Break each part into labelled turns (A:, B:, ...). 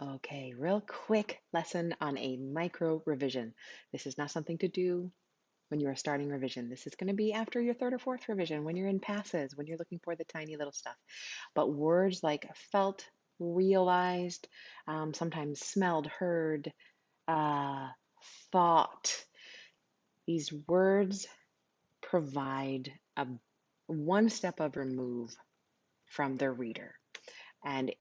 A: Okay, real quick lesson on a micro revision. This is not something to do when you are starting revision. This is going to be after your third or fourth revision, when you're in passes, when you're looking for the tiny little stuff. But words like felt, realized, sometimes smelled, heard, uh, thought, these words provide a one step of remove from the reader. And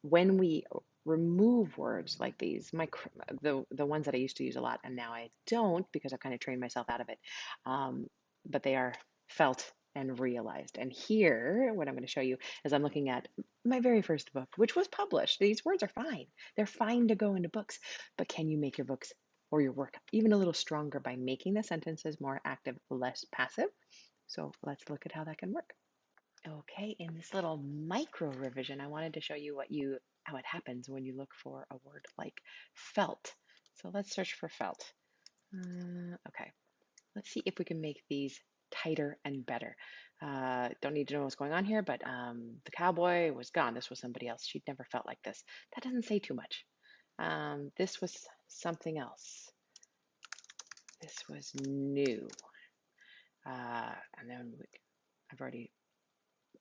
A: when we remove words like these, the ones that I used to use a lot, and now I don't because I've kind of trained myself out of it, um, but they are felt and realized. And here, what I'm going to show you is I'm looking at my very first book, which was published. These words are fine. They're fine to go into books, but can you make your books or your work even a little stronger by making the sentences more active, less passive? So let's look at how that can work. Okay, in this little micro revision, I wanted to show you how it happens when you look for a word like felt. So let's search for felt. Okay, let's see if we can make these tighter and better. Don't need to know what's going on here, but the cowboy was gone. This was somebody else. She'd never felt like this. That doesn't say too much. This was something else. This was new. And then I've already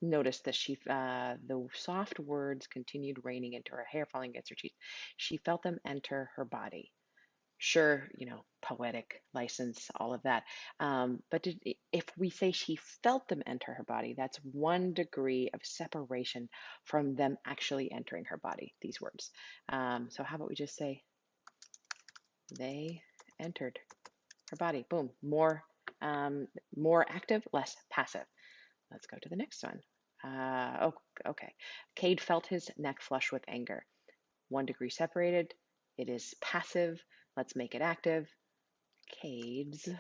A: noticed that the soft words continued raining into her hair, falling against her cheeks. She felt them enter her body. Sure, poetic license, all of that. But if we say she felt them enter her body, that's 1 degree of separation from them actually entering her body, these words. So how about we just say, they entered her body. Boom, more active, less passive. Let's go to the next one. Oh, okay. Cade felt his neck flush with anger. 1 degree separated. It is passive. Let's make it active. Cade's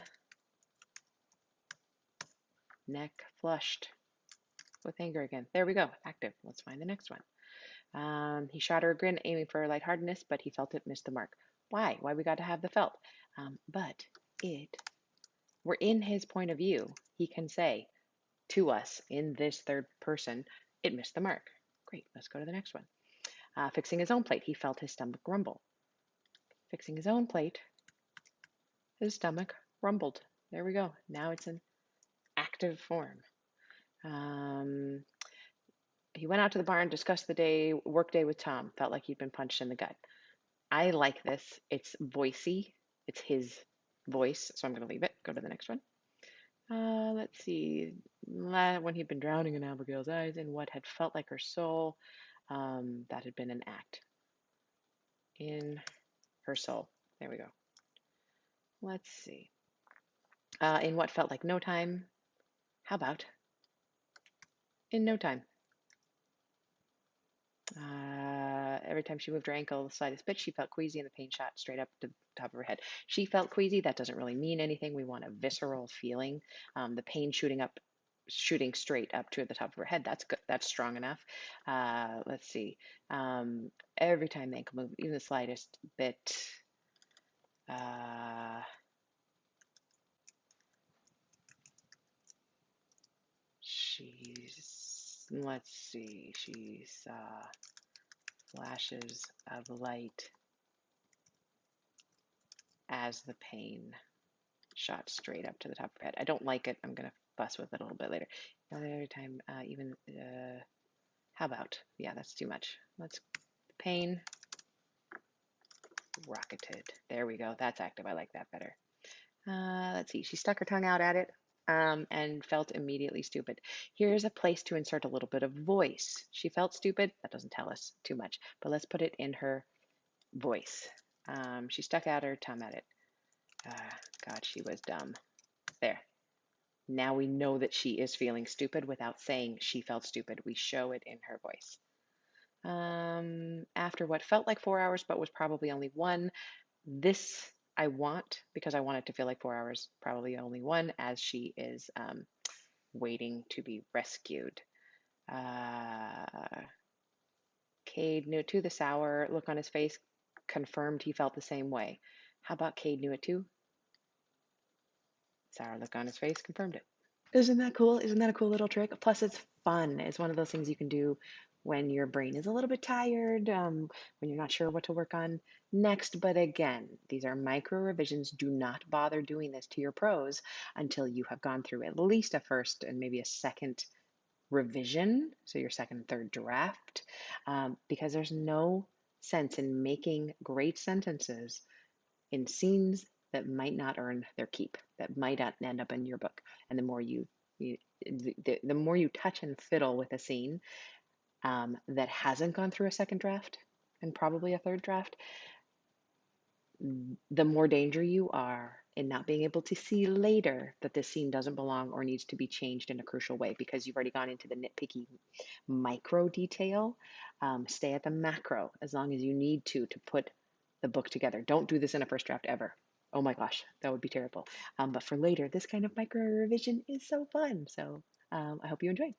A: neck flushed with anger again. There we go. Active. Let's find the next one. He shot her a grin, aiming for lightheartedness, but he felt it missed the mark. Why? Why we got to have the felt? But we're in his point of view. He can say to us in this third person, it missed the mark. Great. Let's go to the next one. Fixing his own plate, he felt his stomach rumble. Fixing his own plate, his stomach rumbled. There we go. Now it's an active form. Um, he went out to the barn, discussed the work day with Tom. Felt like he'd been punched in the gut. I like this. It's voicey. It's his voice, so I'm going to leave it. Go to the next one. Let's see. When he'd been drowning in Abigail's eyes in what had felt like her soul, that had been an act in her soul. There we go. Let's see. In what felt like no time. How about in no time? Every time she moved her ankle the slightest bit, she felt queasy and the pain shot straight up to the top of her head. She felt queasy. That doesn't really mean anything. We want a visceral feeling. The pain shooting straight up to the top of her head. That's good. That's strong enough. Let's see. Every time the ankle moved, even the slightest bit. Let's see. She saw flashes of light as the pain shot straight up to the top of her head. I don't like it. I'm going to fuss with it a little bit later. Every time, how about? Yeah, that's too much. Pain rocketed. There we go. That's active. I like that better. Let's see. She stuck her tongue out at it and felt immediately stupid. Here's a place to insert a little bit of voice. She felt stupid. That doesn't tell us too much, but let's put it in her voice. She stuck out her tongue at it. God, she was dumb. There. Now we know that she is feeling stupid without saying she felt stupid. We show it in her voice. After what felt like 4 hours, but was probably only one. This I want because I want it to feel like 4 hours, probably only one, as she is waiting to be rescued. Cade knew it too. The sour look on his face confirmed he felt the same way. How about Cade knew it too? Sour look on his face confirmed it. Isn't that cool? Isn't that a cool little trick? Plus, it's fun. It's one of those things you can do when your brain is a little bit tired, when you're not sure what to work on next. But again, these are micro revisions. Do not bother doing this to your prose until you have gone through at least a first and maybe a second revision, so your second and third draft, because there's no sense in making great sentences in scenes that might not earn their keep, that might not end up in your book. And the more you touch and fiddle with a scene that hasn't gone through a second draft and probably a third draft, the more danger you are in not being able to see later that this scene doesn't belong or needs to be changed in a crucial way because you've already gone into the nitpicky micro detail. Stay at the macro as long as you need to put the book together. Don't do this in a first draft ever. Oh my gosh, that would be terrible. But for later, this kind of micro revision is so fun. So I hope you enjoy.